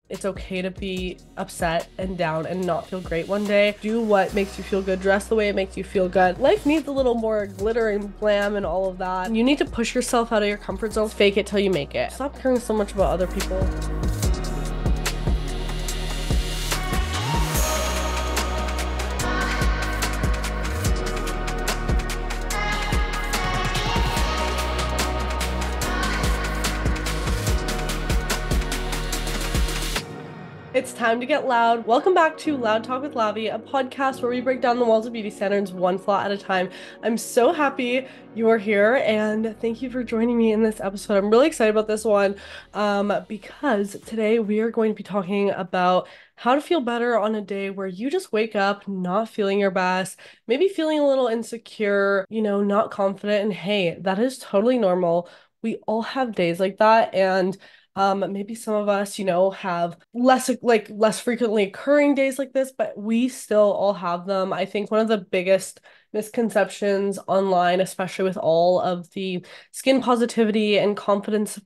It's okay to be upset and down and not feel great one day. Do what makes you feel good. Dress the way it makes you feel good. Life needs a little more glitter and glam and all of that. You need to push yourself out of your comfort zone. Fake it till you make it. Stop caring so much about other people. It's time to get loud. Welcome back to Loud Talk with Lavi, a podcast where we break down the walls of beauty standards one flaw at a time. I'm so happy you are here and thank you for joining me in this episode. I'm really excited about this one because today we are going to be talking about how to feel better on a day where you just wake up not feeling your best, maybe feeling a little insecure, not confident. And hey, that is totally normal. We all have days like that. And maybe some of us, have less frequently occurring days like this, but we still all have them. I think one of the biggest misconceptions online, especially with all of the skin positivity and confidence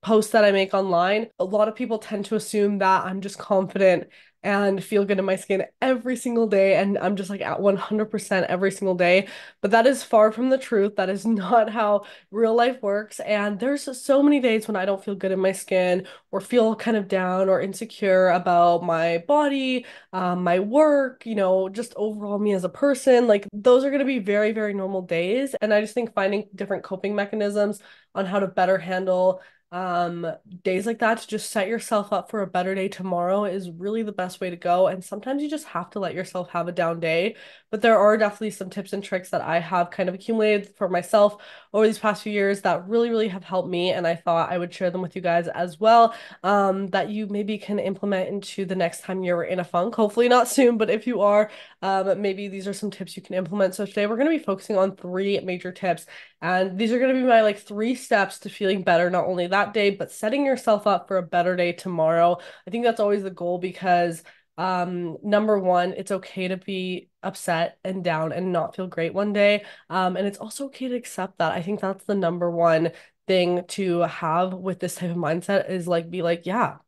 posts that I make online, a lot of people tend to assume that I'm just confident and feel good in my skin every single day. And I'm just like at 100% every single day. But that is far from the truth. That is not how real life works. And there's so many days when I don't feel good in my skin or feel kind of down or insecure about my body, my work, just overall me as a person. Like those are going to be very, very normal days. And I just think finding different coping mechanisms on how to better handle um days like that to just set yourself up for a better day tomorrow is really the best way to go. And sometimes you just have to let yourself have a down day, but there are definitely some tips and tricks that I have kind of accumulated for myself over these past few years that really, really have helped me. And I thought I would share them with you guys as well, that you maybe can implement into the next time you're in a funk. Hopefully not soon, but if you are, maybe these are some tips you can implement. So today we're going to be focusing on three major tips. And these are going to be my like three steps to feeling better, not only that day, but setting yourself up for a better day tomorrow. I think that's always the goal because number one, it's okay to be upset and down and not feel great one day. And it's also okay to accept that. I think that's the number one thing to have with this type of mindset is like be like, yeah,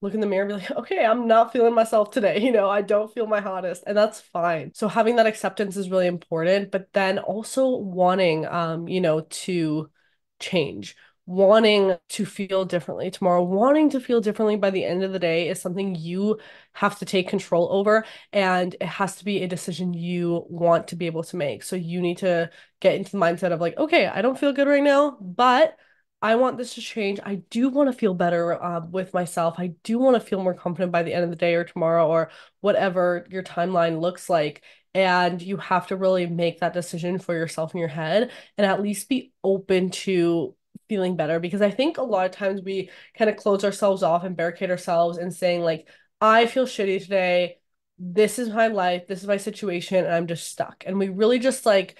look in the mirror and be like, okay, I'm not feeling myself today. I don't feel my hottest, and that's fine. So having that acceptance is really important, but then also wanting, to change, wanting to feel differently tomorrow, wanting to feel differently by the end of the day is something you have to take control over, and it has to be a decision you want to be able to make. So you need to get into the mindset of like, okay, I don't feel good right now, but I want this to change. I do want to feel better with myself. I do want to feel more confident by the end of the day or tomorrow or whatever your timeline looks like. And you have to really make that decision for yourself in your head and at least be open to feeling better. Because I think a lot of times we kind of close ourselves off and barricade ourselves and saying, like, I feel shitty today. This is my life. This is my situation. And I'm just stuck. And we really just like,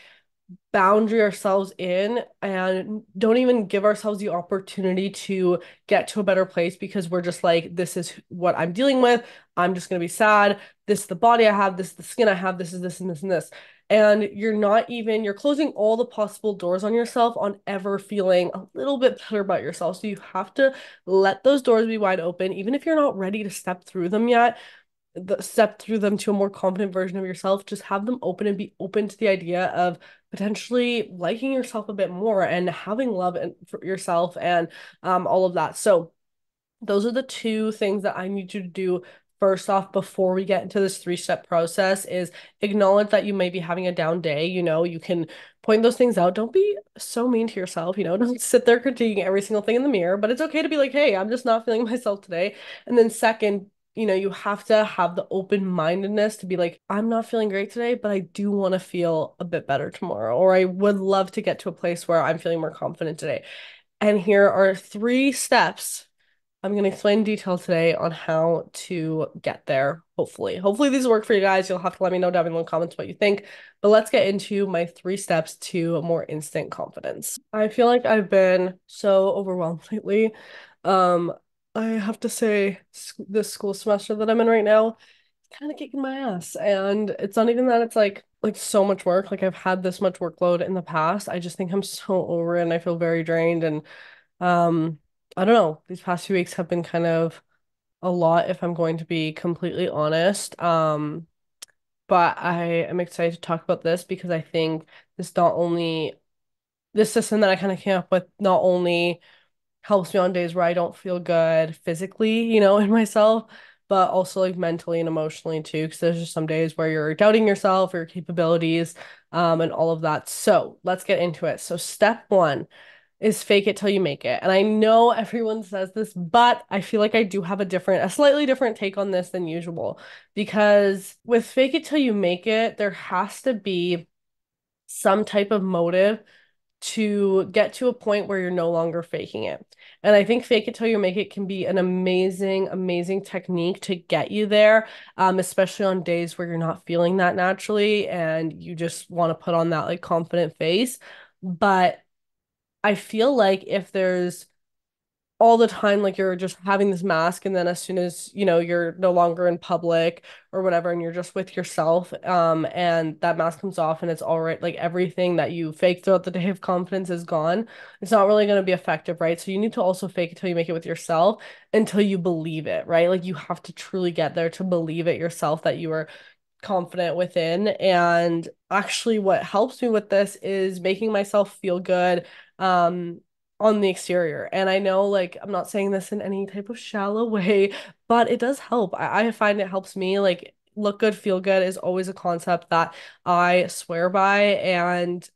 boundary ourselves in and don't even give ourselves the opportunity to get to a better place because we're just like, this is what I'm dealing with. I'm just going to be sad. This is the body I have. This is the skin I have. This is this and this and this. And you're closing all the possible doors on yourself on ever feeling a little bit better about yourself. So you have to let those doors be wide open, even if you're not ready to step through them yet, step through them to a more confident version of yourself. Just have them open and be open to the idea of potentially liking yourself a bit more and having love for yourself and all of that. So those are the two things that I need you to do first off before we get into this three-step process is acknowledge that you may be having a down day. You can point those things out. Don't be so mean to yourself, don't sit there critiquing every single thing in the mirror, but it's okay to be like, hey, I'm just not feeling myself today. And then second, you have to have the open-mindedness to be like, I'm not feeling great today, but I do want to feel a bit better tomorrow, or I would love to get to a place where I'm feeling more confident today. And here are three steps I'm going to explain in detail today on how to get there, hopefully. Hopefully these work for you guys. You'll have to let me know down in the comments what you think. But let's get into my three steps to more instant confidence. I feel like I've been so overwhelmed lately. Um, I have to say this school semester that I'm in right now is kind of kicking my ass. And it's not even that it's like so much work. Like I've had this much workload in the past. I just think I'm so over it and I feel very drained and um I don't know. These past few weeks have been kind of a lot if I'm going to be completely honest. But I am excited to talk about this because I think this not only this system that I kind of came up with not only helps me on days where I don't feel good physically, in myself, but also like mentally and emotionally too. Because there's just some days where you're doubting yourself or your capabilities, and all of that. So let's get into it. So step one is fake it till you make it. And I know everyone says this, but I feel like I do have a slightly different take on this than usual. Because with fake it till you make it, there has to be some type of motive to get to a point where you're no longer faking it. And I think fake it till you make it can be an amazing, amazing technique to get you there, especially on days where you're not feeling that naturally and you just want to put on that like confident face. But I feel like if there's all the time like you're just having this mask and then as soon as you're no longer in public or whatever and you're just with yourself, and that mask comes off and it's all right, like everything that you fake throughout the day of confidence is gone, it's not really going to be effective, right? So you need to also fake it till you make it with yourself until you believe it, right? Like you have to truly get there to believe it yourself that you are confident within. And actually, what helps me with this is making myself feel good on the exterior. And I know, like, I'm not saying this in any type of shallow way, but it does help. I find it helps me. Like, look good, feel good is always a concept that I swear by. And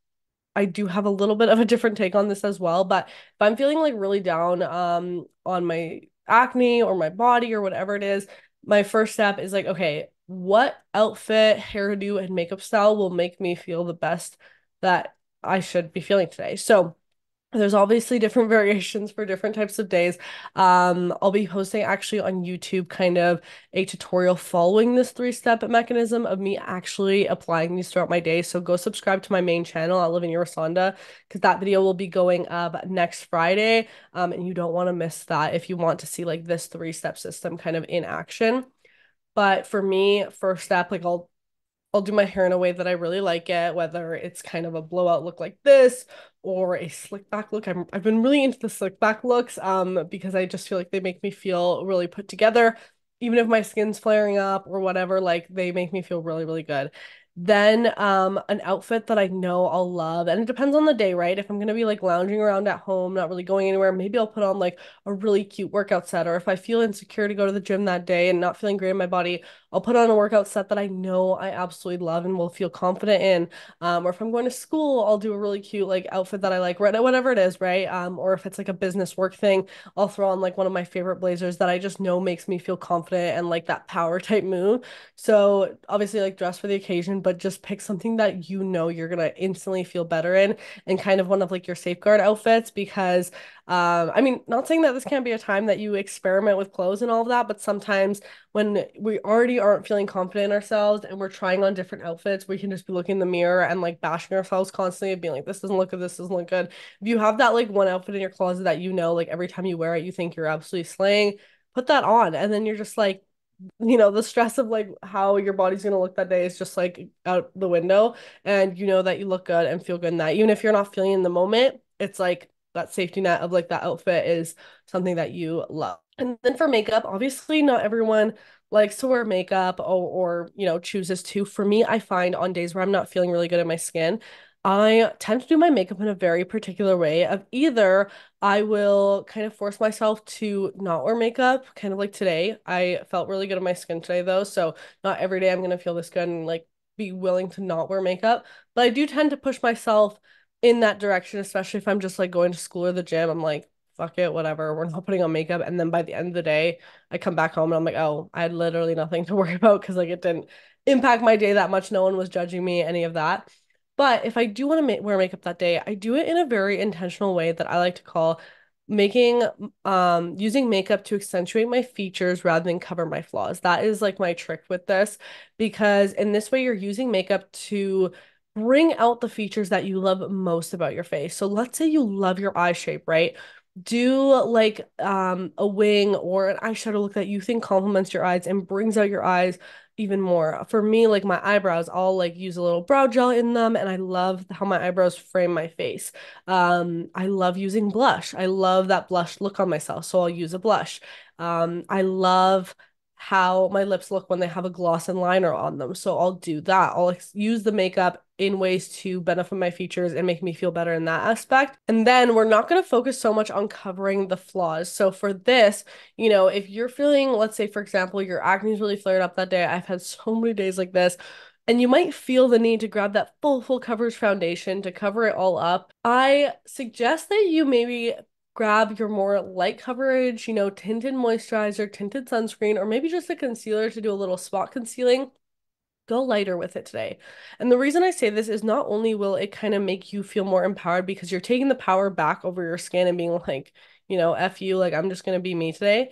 I do have a little bit of a different take on this as well, but if I'm feeling like really down on my acne or my body or whatever it is, my first step is like, okay, what outfit, hairdo, and makeup style will make me feel the best that I should be feeling today? So there's obviously different variations for different types of days. I'll be posting actually on YouTube kind of a tutorial following this three-step mechanism of me actually applying these throughout my day. So go subscribe to my main channel at Lavinia Rusanda because that video will be going up next Friday. And you don't want to miss that if you want to see like this three-step system kind of in action. But for me, first step, like I'll do my hair in a way that I really like it, whether it's kind of a blowout look like this or a slick back look. I've been really into the slick back looks because I just feel like they make me feel really put together. Even if my skin's flaring up or whatever, like they make me feel really, really good. Then an outfit that I know I'll love, and it depends on the day, right? If I'm gonna be like lounging around at home, not really going anywhere, maybe I'll put on like a really cute workout set. Or if I feel insecure to go to the gym that day and not feeling great in my body, I'll put on a workout set that I know I absolutely love and will feel confident in. Or if I'm going to school, I'll do a really cute like outfit that I like, right? Whatever it is, right? Or if it's like a business work thing, I'll throw on like one of my favorite blazers that I just know makes me feel confident and like that power type move. So obviously like dress for the occasion, but just pick something that you're gonna instantly feel better in and kind of one of like your safeguard outfits because I mean, not saying that this can't be a time that you experiment with clothes and all of that, but sometimes when we already aren't feeling confident in ourselves and we're trying on different outfits, we can just be looking in the mirror and like bashing ourselves constantly and being like, this doesn't look good, this doesn't look good. If you have that like one outfit in your closet that like every time you wear it, you think you're absolutely slaying, put that on. And then you're just like, the stress of like how your body's gonna look that day is just like out the window. And you know that you look good and feel good in that. Even if you're not feeling in the moment, it's like that safety net of like that outfit is something that you love. And then for makeup, obviously not everyone likes to wear makeup or chooses to. For me, I find on days where I'm not feeling really good in my skin, I tend to do my makeup in a very particular way of either I will kind of force myself to not wear makeup, kind of like today. I felt really good in my skin today though, so not every day I'm gonna feel this good and like be willing to not wear makeup. But I do tend to push myself in that direction, especially if I'm just like going to school or the gym. I'm like, fuck it, whatever. We're not putting on makeup. And then by the end of the day, I come back home and I'm like, oh, I had literally nothing to worry about because like it didn't impact my day that much. No one was judging me, any of that. But if I do want to wear makeup that day, I do it in a very intentional way that I like to call making using makeup to accentuate my features rather than cover my flaws. That is like my trick with this because in this way you're using makeup to bring out the features that you love most about your face. So let's say you love your eye shape, right? do like a wing or an eyeshadow look that you think complements your eyes and brings out your eyes even more. For me, like my eyebrows, I'll like use a little brow gel in them and I love how my eyebrows frame my face. I love using blush. I love that blush look on myself, so I'll use a blush. I love how my lips look when they have a gloss and liner on them. So I'll do that. I'll use the makeup in ways to benefit my features and make me feel better in that aspect. And then we're not going to focus so much on covering the flaws. So for this, if you're feeling, let's say, for example, your acne is really flared up that day, I've had so many days like this. And you might feel the need to grab that full coverage foundation to cover it all up. I suggest that you maybe grab your more light coverage, tinted moisturizer, tinted sunscreen, or maybe just a concealer to do a little spot concealing. Go lighter with it today. And the reason I say this is not only will it kind of make you feel more empowered because you're taking the power back over your skin and being like, F you, like I'm just gonna be me today.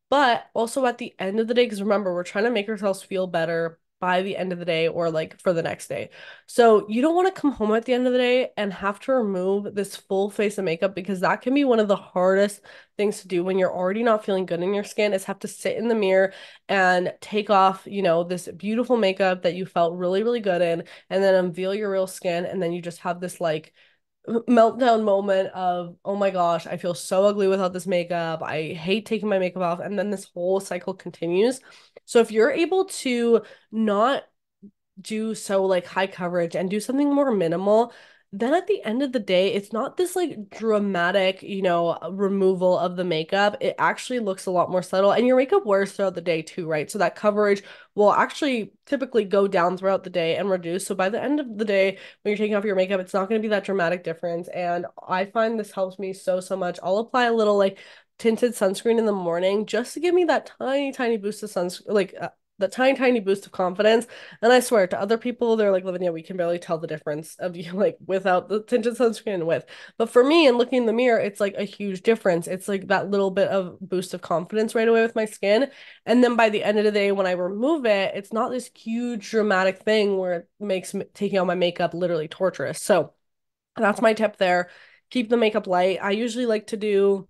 But also at the end of the day, because remember, we're trying to make ourselves feel better by the end of the day or like for the next day. So you don't want to come home at the end of the day and have to remove this full face of makeup because that can be one of the hardest things to do when you're already not feeling good in your skin is have to sit in the mirror and take off, this beautiful makeup that you felt really, really good in and then unveil your real skin. And then you just have this like meltdown moment of, oh my gosh, I feel so ugly without this makeup. I hate taking my makeup off. And then this whole cycle continues. So if you're able to not do so like high coverage and do something more minimal, then at the end of the day, it's not this like dramatic, removal of the makeup. It actually looks a lot more subtle and your makeup wears throughout the day too, right? So that coverage will actually typically go down throughout the day and reduce. So by the end of the day, when you're taking off your makeup, it's not going to be that dramatic difference. And I find this helps me so much. I'll apply a little like tinted sunscreen in the morning just to give me that tiny boost of the tiny boost of confidence. And I swear to other people, they're like, Lavinia, we can barely tell the difference of you like without the tinted sunscreen and with. But for me, and looking in the mirror, it's like a huge difference. It's like that little bit of boost of confidence right away with my skin. And then by the end of the day, when I remove it, it's not this huge dramatic thing where it makes taking out my makeup literally torturous. So that's my tip there. Keep the makeup light. I usually like to do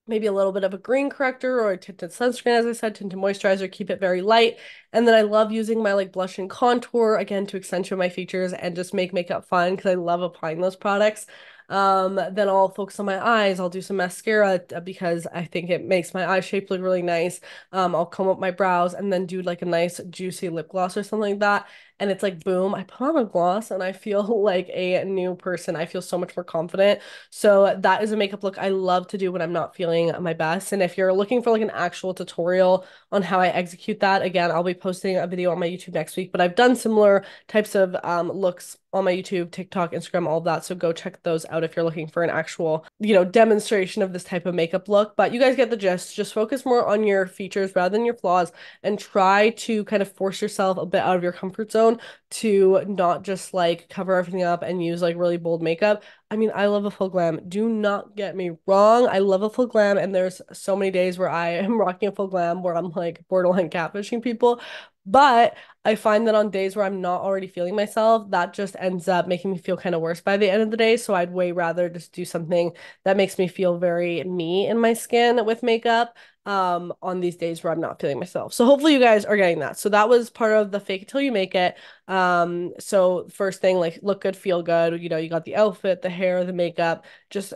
maybe a little bit of a green corrector or a tinted sunscreen, as I said, tinted moisturizer, keep it very light. And then I love using my like blush and contour again to accentuate my features and just make makeup fun because I love applying those products. Then I'll focus on my eyes. I'll do some mascara because I think it makes my eye shape look really nice. I'll comb up my brows and then do like a nice juicy lip gloss or something like that. And it's like, boom, I put on a gloss and I feel like a new person. I feel so much more confident. So that is a makeup look I love to do when I'm not feeling my best. And if you're looking for like an actual tutorial on how I execute that, again, I'll be posting a video on my YouTube next week. But I've done similar types of looks on my YouTube, TikTok, Instagram, all of that. So go check those out if you're looking for an actual, demonstration of this type of makeup look. But you guys get the gist. Just focus more on your features rather than your flaws and try to kind of force yourself a bit out of your comfort zone to not just like cover everything up and use like really bold makeup. I mean, I love a full glam. Do not get me wrong. I love a full glam, and there's so many days where I am rocking a full glam where I'm like borderline catfishing people. But I find that on days where I'm not already feeling myself, that just ends up making me feel kind of worse by the end of the day. So I'd way rather just do something that makes me feel very me in my skin with makeup on these days where I'm not feeling myself. So hopefully you guys are getting that. So that was part of the fake it till you make it. So first thing, like look good, feel good. You got the outfit, the hair, the makeup. Just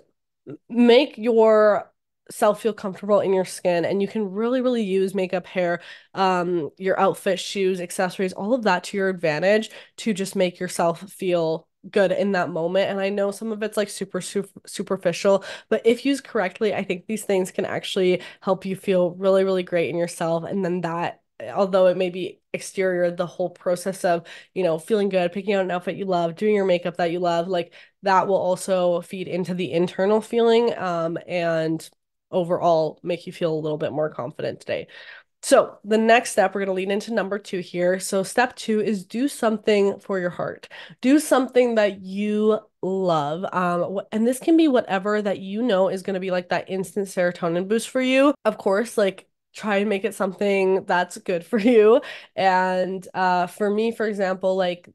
make your self feel comfortable in your skin, and you can really use makeup, hair, your outfit, shoes, accessories, all of that to your advantage to just make yourself feel good in that moment. And I know some of it's like super superficial, but if used correctly, I think these things can actually help you feel really great in yourself. And then that, although it may be exterior, the whole process of, feeling good, picking out an outfit you love, doing your makeup that you love, like that will also feed into the internal feeling, and overall make you feel a little bit more confident today. So the next step, we're going to lead into number two here. So step two is do something for your heart. Do something that you love. And this can be whatever that is going to be like that instant serotonin boost for you. Of course, like try and make it something that's good for you. And for me, for example, like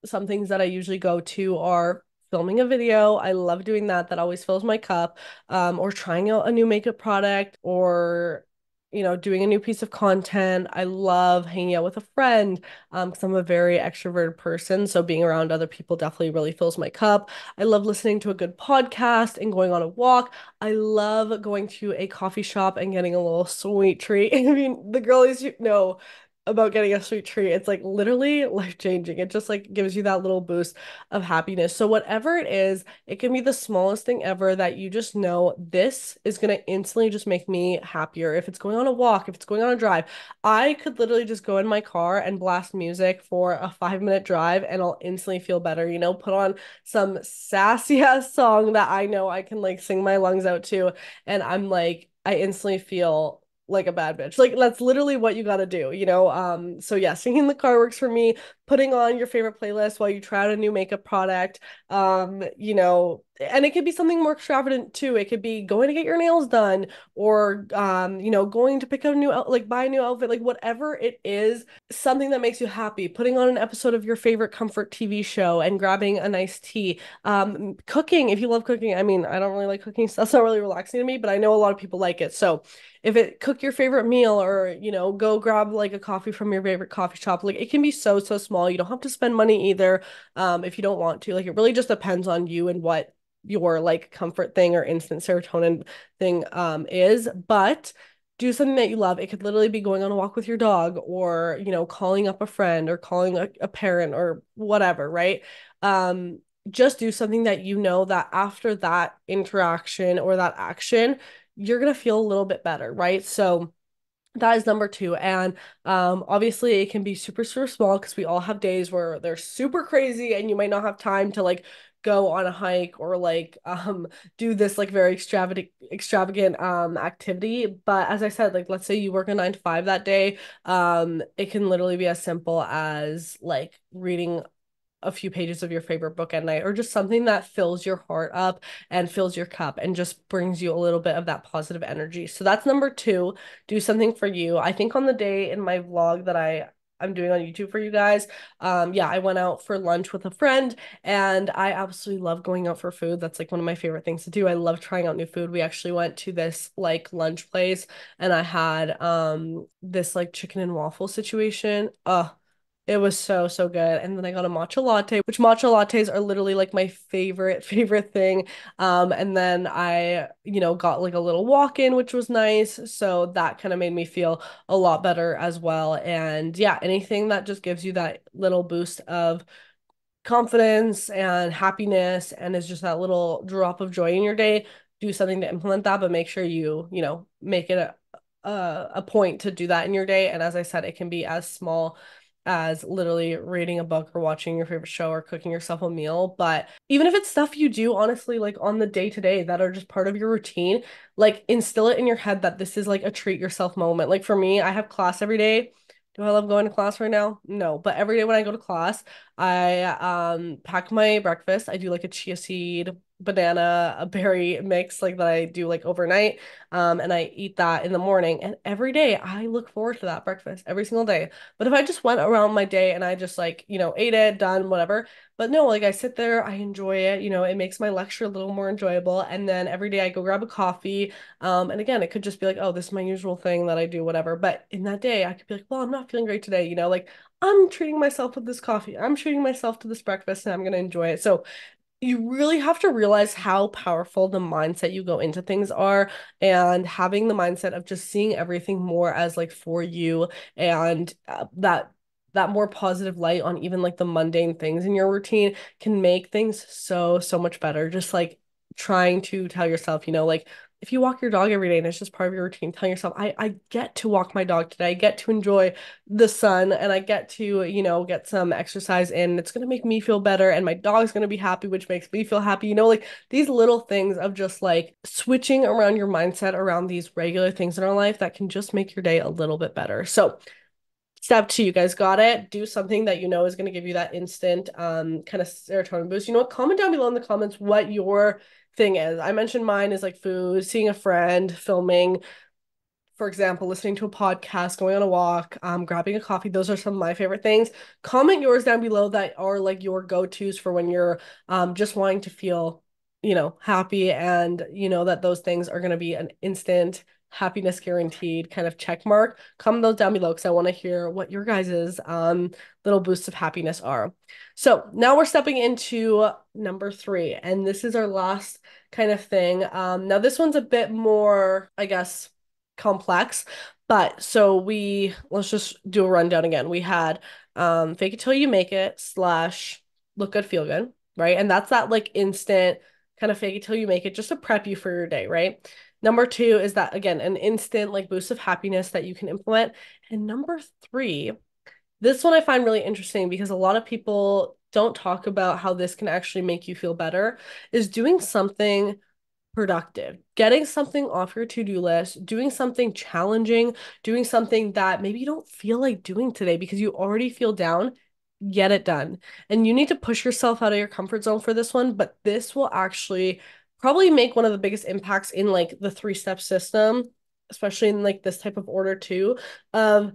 some things that I usually go to are filming a video. I love doing that. That always fills my cup. Or trying out a new makeup product or doing a new piece of content. I love hanging out with a friend because I'm a very extroverted person. So being around other people definitely really fills my cup. I love listening to a good podcast and going on a walk. I love going to a coffee shop and getting a little sweet treat. I mean, the girlies know about getting a sweet treat. It's like literally life-changing. It just like gives you that little boost of happiness. So whatever it is, it can be the smallest thing ever that you just know this is going to instantly just make me happier. If it's going on a walk, if it's going on a drive, I could literally just go in my car and blast music for a 5-minute drive and I'll instantly feel better. Put on some sassy ass song that I know I can like sing my lungs out to. And I'm like, I instantly feel like a bad bitch. Like that's literally what you got to do. So yeah, singing in the car works for me. Putting on your favorite playlist while you try out a new makeup product. And it could be something more extravagant too. It could be going to get your nails done or going to pick out a new like buy a new outfit, like whatever it is, something that makes you happy. Putting on an episode of your favorite comfort TV show and grabbing a nice tea. Cooking, if you love cooking. I mean, I don't really like cooking, so that's not really relaxing to me, but I know a lot of people like it. So if it cook your favorite meal or go grab like a coffee from your favorite coffee shop, like it can be so small. You don't have to spend money either if you don't want to. Like it really just depends on you and what your like comfort thing or instant serotonin thing is. But do something that you love. It could literally be going on a walk with your dog or calling up a friend or calling a parent or whatever, right? Just do something that you know that after that interaction or that action you're gonna feel a little bit better, right? So that is number two. And obviously it can be super, super small because we all have days where they're super crazy and you might not have time to like go on a hike or like do this like very extravagant activity. But as I said, like let's say you work a 9 to 5 that day, it can literally be as simple as like reading a few pages of your favorite book at night or just something that fills your heart up and fills your cup and just brings you a little bit of that positive energy. So that's number two. Do something for you. I think on the day in my vlog that I'm doing on YouTube for you guys. Yeah, I went out for lunch with a friend and I absolutely love going out for food. That's like one of my favorite things to do. I love trying out new food. We actually went to this like lunch place and I had this like chicken and waffle situation. It was so, so good. And then I got a matcha latte, which matcha lattes are literally like my favorite thing. And then I, got like a little walk-in, which was nice. So that kind of made me feel a lot better as well. And yeah, anything that just gives you that little boost of confidence and happiness and is just that little drop of joy in your day, do something to implement that, but make sure you make it a point to do that in your day. And as I said, it can be as small as literally reading a book or watching your favorite show or cooking yourself a meal. But even if it's stuff you do honestly like on the day to day that are just part of your routine, like instill it in your head that this is like a treat yourself moment. Like for me, I have class every day. Do I love going to class right now? No, but every day when I go to class, I pack my breakfast. I do like a chia seed, banana, a berry mix like that I do like overnight. And I eat that in the morning. And every day I look forward to that breakfast every single day. But if I just went around my day and I just like, ate it, done, whatever. But no, like I sit there, I enjoy it, it makes my lecture a little more enjoyable. And then every day I go grab a coffee. And again, it could just be like, oh, this is my usual thing that I do, whatever. But in that day, I could be like, well, I'm not feeling great today, like I'm treating myself with this coffee. I'm treating myself to this breakfast and I'm gonna enjoy it. So you really have to realize how powerful the mindset you go into things are and having the mindset of just seeing everything more as like for you and that more positive light on even like the mundane things in your routine can make things so so much better. Just like trying to tell yourself, like if you walk your dog every day and it's just part of your routine, telling yourself, I get to walk my dog today. I get to enjoy the sun and I get to, get some exercise in. It's going to make me feel better and my dog's going to be happy, which makes me feel happy. Like these little things of just like switching around your mindset around these regular things in our life that can just make your day a little bit better. So step two, you guys got it. Do something that you know is going to give you that instant kind of serotonin boost. You know what? Comment down below in the comments what your thing is. I mentioned mine is like food, seeing a friend, filming, for example, listening to a podcast, going on a walk, grabbing a coffee. Those are some of my favorite things. Comment yours down below that are like your go-tos for when you're just wanting to feel, happy, and that those things are going to be an instant happiness guaranteed kind of check mark. Comment those down below because I want to hear what your guys's little boosts of happiness are. So now we're stepping into number three, and this is our last kind of thing. Now this one's a bit more, I guess, complex, but so let's just do a rundown again. We had fake it till you make it slash look good, feel good, right? And that's that like instant kind of fake it till you make it just to prep you for your day, right? Number two is that again, an instant like boost of happiness that you can implement. And number three, this one I find really interesting because a lot of people don't talk about how this can actually make you feel better, is doing something productive, getting something off your to-do list, doing something challenging, doing something that maybe you don't feel like doing today because you already feel down. Get it done. And you need to push yourself out of your comfort zone for this one, but this will actually probably make one of the biggest impacts in like the three-step system, especially in like this type of order too, of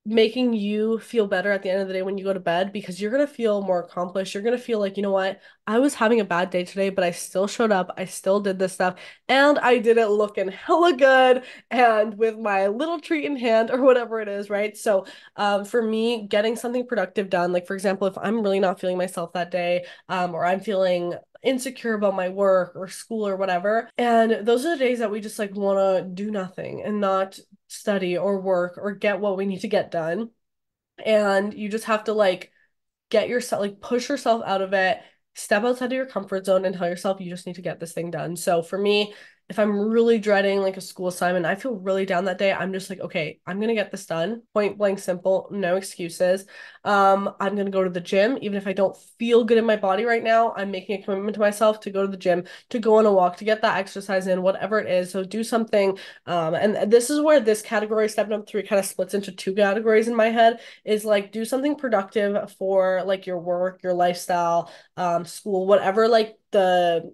making you feel better at the end of the day when you go to bed, because you're going to feel more accomplished. You're going to feel like, you know what? I was having a bad day today, but I still showed up. I still did this stuff, and I did it looking hella good and with my little treat in hand or whatever it is, right? So, for me, getting something productive done, like for example, if I'm really not feeling myself that day, or I'm feeling insecure about my work or school or whatever. And those are the days that we just like want to do nothing and not study or work or get what we need to get done. And you just have to like get yourself, like push yourself out of it, step outside of your comfort zone and tell yourself you just need to get this thing done. So for me, if I'm really dreading like a school assignment, I feel really down that day, I'm just like, okay, I'm gonna get this done. Point blank simple, no excuses. I'm gonna go to the gym. Even if I don't feel good in my body right now, I'm making a commitment to myself to go to the gym, to go on a walk, to get that exercise in, whatever it is. So do something. And this is where this category, step number three, kind of splits into two categories in my head, is like do something productive for like your work, your lifestyle, school, whatever like the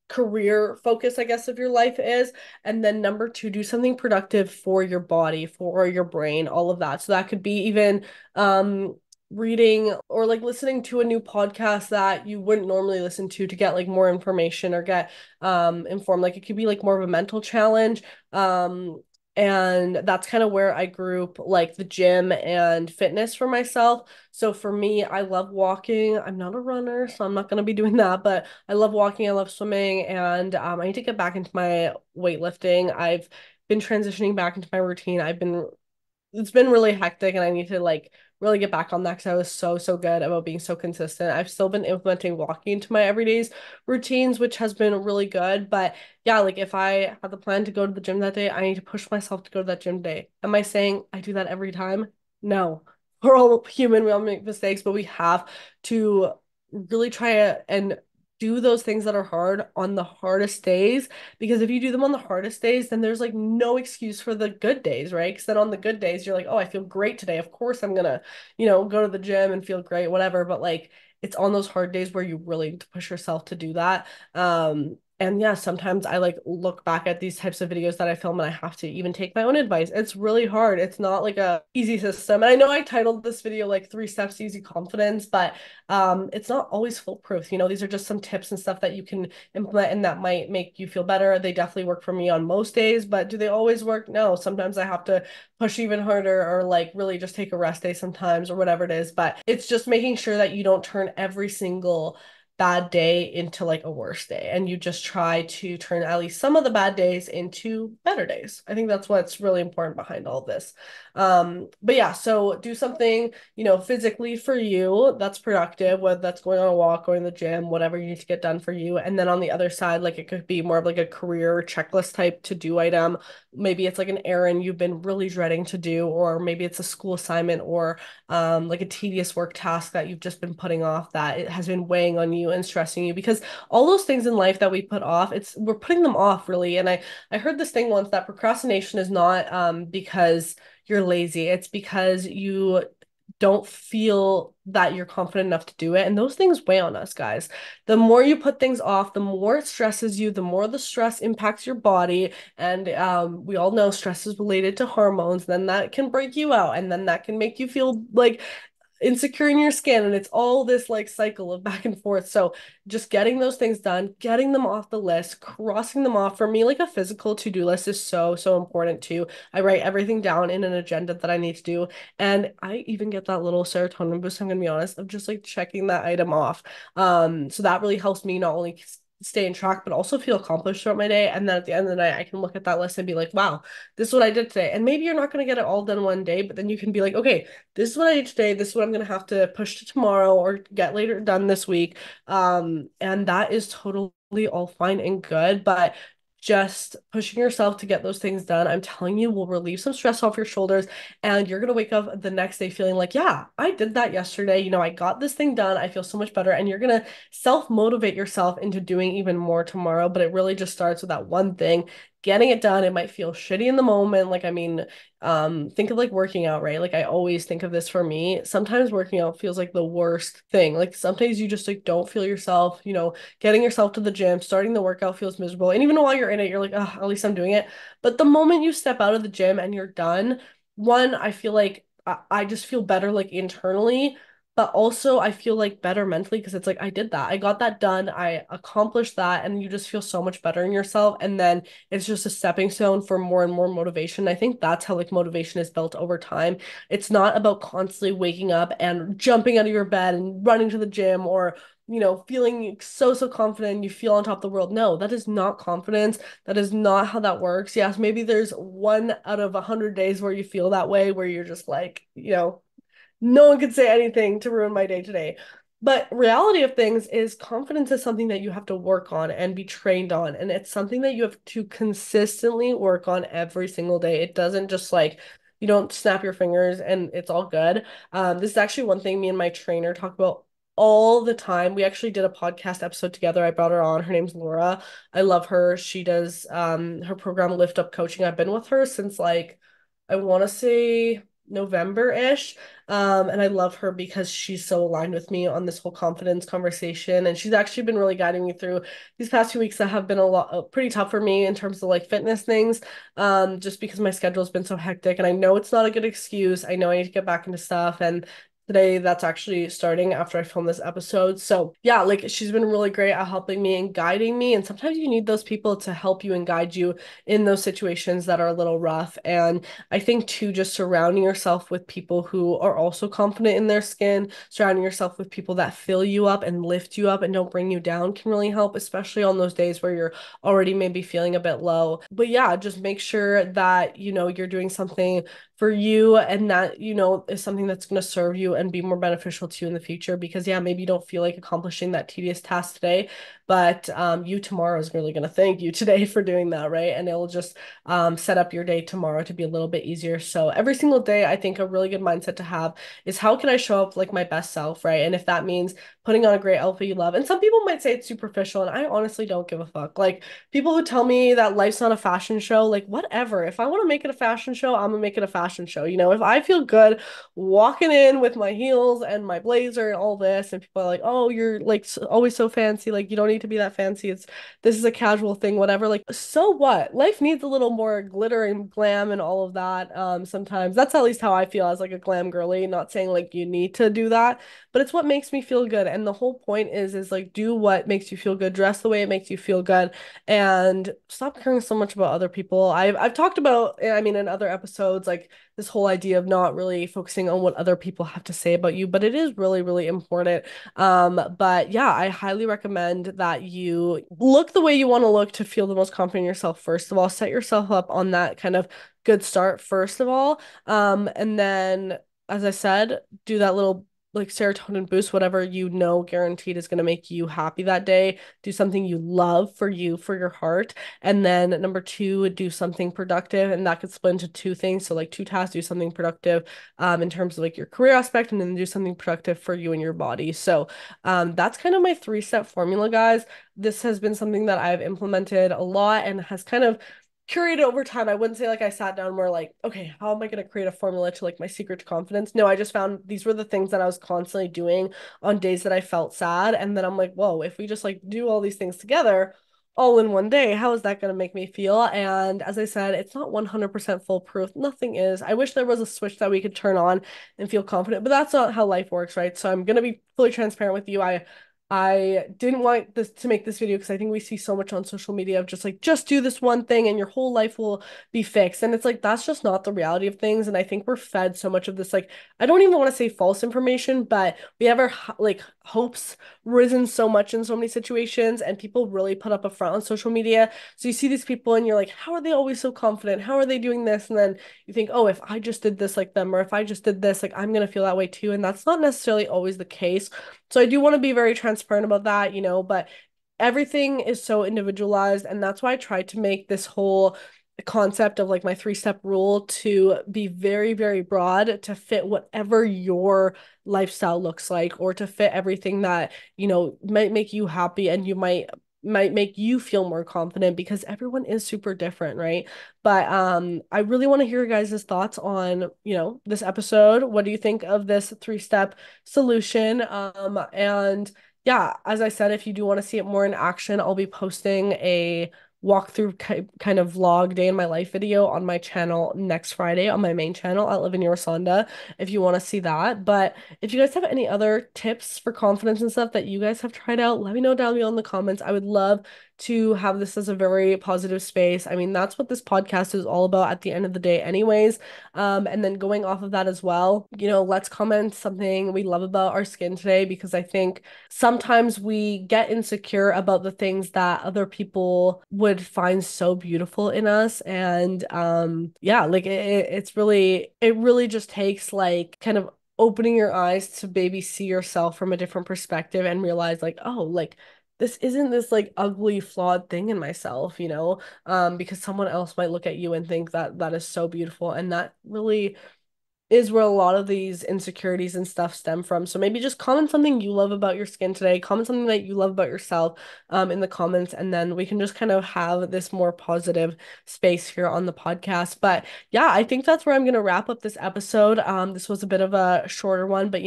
career focus, I guess, of your life is. And then number two, do something productive for your body, for your brain, all of that. So that could be even reading or like listening to a new podcast that you wouldn't normally listen to get like more information or get informed. Like it could be like more of a mental challenge. And that's kind of where I group like the gym and fitness for myself. So for me, I love walking. I'm not a runner, so I'm not going to be doing that, but I love walking. I love swimming, and I need to get back into my weightlifting. I've been transitioning back into my routine. It's been really hectic, and I need to like really get back on that because I was so good about being so consistent. I've still been implementing walking into my everydays routines, which has been really good. But yeah, like if I have the plan to go to the gym that day, I need to push myself to go to that gym day. Am I saying I do that every time? No. We're all human, we all make mistakes, but we have to really and do those things that are hard on the hardest days, because if you do them on the hardest days, then there's like no excuse for the good days, right? Because then on the good days, you're like, oh, I feel great today. Of course, I'm gonna, go to the gym and feel great, whatever. But like, it's on those hard days where you really need to push yourself to do that. And yeah, sometimes I like look back at these types of videos that I film and I have to even take my own advice. It's really hard. It's not like a easy system. And I know I titled this video like three steps to easy confidence, but it's not always foolproof. These are just some tips and stuff that you can implement and that might make you feel better. They definitely work for me on most days, but do they always work? No. Sometimes I have to push even harder or like really just take a rest day sometimes or whatever it is. But it's just making sure that you don't turn every single bad day into like a worse day, and you just try to turn at least some of the bad days into better days. I think that's what's really important behind all of this. But yeah, so do something, physically for you that's productive, whether that's going on a walk, going to the gym, whatever you need to get done for you. And then on the other side, like it could be more of like a career checklist type to do item. Maybe it's like an errand you've been really dreading to do, or maybe it's a school assignment, or like a tedious work task that you've just been putting off that it has been weighing on you and stressing you, because all those things in life that we put off, we're putting them off really. And I heard this thing once that procrastination is not because you're lazy. It's because you don't feel that you're confident enough to do it. And those things weigh on us, guys. The more you put things off, the more it stresses you, the more the stress impacts your body. And we all know stress is related to hormones. Then that can break you out, and then that can make you feel like insecure in your skin, and it's all this like cycle of back and forth. So just getting those things done, getting them off the list, crossing them off, for me, like a physical to-do list is so important too. I write everything down in an agenda that I need to do, and I even get that little serotonin boost, I'm gonna be honest, of just like checking that item off. So that really helps me not only stay in track but also feel accomplished throughout my day. And then at the end of the night I can look at that list and be like, wow, this is what I did today. And maybe you're not going to get it all done one day, but then you can be like, okay, this is what I did today. This is what I'm going to have to push to tomorrow or get later done this week. And that is totally all fine and good. But just pushing yourself to get those things done, I'm telling you, will relieve some stress off your shoulders. And you're going to wake up the next day feeling like, yeah, I did that yesterday. I got this thing done. I feel so much better. And you're going to self motivate yourself into doing even more tomorrow. But it really just starts with that one thing, getting it done. It might feel shitty in the moment. Like, I mean, think of like working out, right? Like I always think of this for me. Sometimes working out feels like the worst thing. Like sometimes you just like don't feel yourself, getting yourself to the gym, starting the workout feels miserable. And even while you're in it, you're like, oh, at least I'm doing it. But the moment you step out of the gym and you're done, one, I feel like I just feel better like internally. But also, I feel like better mentally because it's like I did that. I got that done. I accomplished that. And you just feel so much better in yourself. And then it's just a stepping stone for more and more motivation. I think that's how like motivation is built over time. It's not about constantly waking up and jumping out of your bed and running to the gym, or feeling so confident you feel on top of the world. No, that is not confidence. That is not how that works. Yes, maybe there's 1 out of 100 days where you feel that way, where you're just like, no one could say anything to ruin my day today. But reality of things is confidence is something that you have to work on and be trained on. And it's something that you have to consistently work on every single day. It doesn't just like, you don't snap your fingers and it's all good. This is actually one thing me and my trainer talk about all the time. We actually did a podcast episode together. I brought her on. Her name's Laura. I love her. She does her program Lift Up Coaching. I've been with her since like I want to say November-ish. And I love her because she's so aligned with me on this whole confidence conversation. And she's actually been really guiding me through these past 2 weeks that have been a lot pretty tough for me in terms of like fitness things. Just because my schedule's been so hectic. And I know it's not a good excuse. I know I need to get back into stuff. And today that's actually starting after I film this episode. So yeah, like she's been really great at helping me and guiding me. And sometimes you need those people to help you and guide you in those situations that are a little rough. And I think too, just surrounding yourself with people who are also confident in their skin, surrounding yourself with people that fill you up and lift you up and don't bring you down can really help, especially on those days where you're already maybe feeling a bit low. But yeah, just make sure that, you're doing something for you, and that, is something that's going to serve you and be more beneficial to you in the future. Because yeah, maybe you don't feel like accomplishing that tedious task today, but you tomorrow is really going to thank you today for doing that, right? And it'll just set up your day tomorrow to be a little bit easier. So every single day, I think a really good mindset to have is, how can I show up like my best self, right? And if that means putting on a great outfit you love, and some people might say it's superficial, and I honestly don't give a fuck. Like people who tell me that life's not a fashion show, like whatever. If I want to make it a fashion show, I'm gonna make it a fashion show. If I feel good walking in with my heels and my blazer and all this, and people are like, oh, you're like always so fancy, like you don't need to be that fancy. This is a casual thing, whatever. Like, so what? Life needs a little more glitter and glam and all of that. Sometimes that's at least how I feel as like a glam girly. Not saying like you need to do that, but it's what makes me feel good. And the whole point is like do what makes you feel good, dress the way it makes you feel good, and stop caring so much about other people. I've talked about, I mean, in other episodes, like this whole idea of not really focusing on what other people have to say about you, but it is really important. But yeah, I highly recommend that you look the way you want to look to feel the most confident in yourself. First of all, set yourself up on that kind of good start, first of all. And then, as I said, do that little like serotonin boost, whatever guaranteed is going to make you happy that day. Do something you love for you, for your heart. And then number two, do something productive. And that could split into two things. So like two tasks, do something productive in terms of like your career aspect, and then do something productive for you and your body. So that's kind of my 3-step formula, guys. This has been something that I've implemented a lot and has kind of curated over time. I wouldn't say like I sat down and were like, okay, how am I going to create a formula to like my secret to confidence? No, I just found these were the things that I was constantly doing on days that I felt sad. And then I'm like, whoa, if we just like do all these things together all in one day, how is that going to make me feel? And as I said, it's not 100% foolproof. Nothing is. I wish there was a switch that we could turn on and feel confident, but that's not how life works, right? So I'm going to be fully transparent with you. I didn't want this to make this video because I think we see so much on social media of just like just do this one thing and your whole life will be fixed. And it's like that's just not the reality of things. And I think we're fed so much of this like I don't even want to say false information, but we have our like hopes risen so much in so many situations and people really put up a front on social media. So you see these people and you're like, how are they always so confident? How are they doing this? And then you think, oh, if I just did this like them or if I just did this, like I'm gonna feel that way too. And that's not necessarily always the case. So I do want to be very transparent about that, but everything is so individualized. And that's why I tried to make this whole concept of like my three-step rule to be very, very broad to fit whatever your lifestyle looks like or to fit everything that, might make you happy and you might make you feel more confident because everyone is super different, right? But I really want to hear your guys' thoughts on, this episode. What do you think of this three-step solution? And yeah, as I said, if you do want to see it more in action, I'll be posting a walkthrough kind of vlog day in my life video on my channel next Friday on my main channel at Lavinia Rusanda if you want to see that. But if you guys have any other tips for confidence and stuff that you guys have tried out, let me know down below in the comments. I would love to have this as a very positive space. I mean, that's what this podcast is all about at the end of the day, anyways. And then going off of that as well, let's comment something we love about our skin today because I think sometimes we get insecure about the things that other people would find so beautiful in us. And yeah, like it really just takes like kind of opening your eyes to maybe see yourself from a different perspective and realize like, oh, like this isn't this like ugly flawed thing in myself, because someone else might look at you and think that that is so beautiful and that really is where a lot of these insecurities and stuff stem from. So maybe just comment something you love about your skin today, comment something that you love about yourself in the comments, and then we can just kind of have this more positive space here on the podcast. But yeah, I think that's where I'm gonna wrap up this episode. This was a bit of a shorter one, but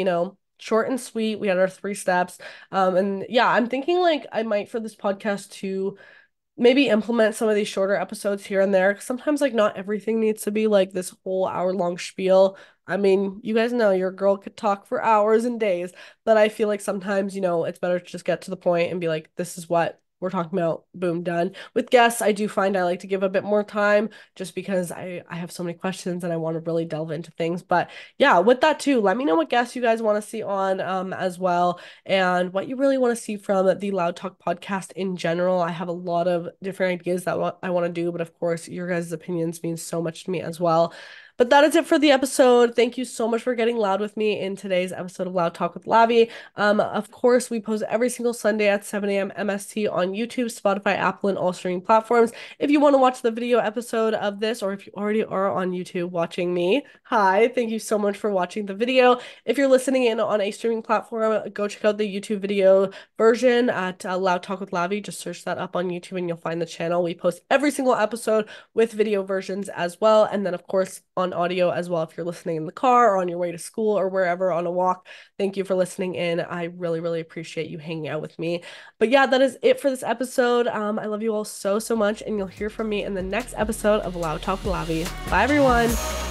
short and sweet. We had our three steps. And yeah, I'm thinking like I might for this podcast to maybe implement some of these shorter episodes here and there. 'Cause sometimes like not everything needs to be like this whole hour-long spiel. I mean, you guys know your girl could talk for hours and days, but I feel like sometimes, it's better to just get to the point and be like, this is what we're talking about, boom, done. With guests, I do find I like to give a bit more time just because I have so many questions and I want to really delve into things. But yeah, with that too, let me know what guests you guys want to see on as well and what you really want to see from the Loud Talk podcast in general. I have a lot of different ideas that I want to do, but of course, your guys' opinions mean so much to me as well. But that is it for the episode. Thank you so much for getting loud with me in today's episode of Loud Talk with Lavi. Of course, we post every single Sunday at 7 a.m. MST on YouTube, Spotify, Apple, and all streaming platforms. If you want to watch the video episode of this, or if you already are on YouTube watching me, hi, thank you so much for watching the video. If you're listening in on a streaming platform, go check out the YouTube video version at Loud Talk with Lavi. Just search that up on YouTube and you'll find the channel. We post every single episode with video versions as well. And then, of course, on audio as well if you're listening in the car or on your way to school or wherever on a walk. Thank you for listening in. I really, really appreciate you hanging out with me. But yeah, that is it for this episode. I love you all so, so much, and you'll hear from me in the next episode of Loud Talk with Lavi. Bye, everyone.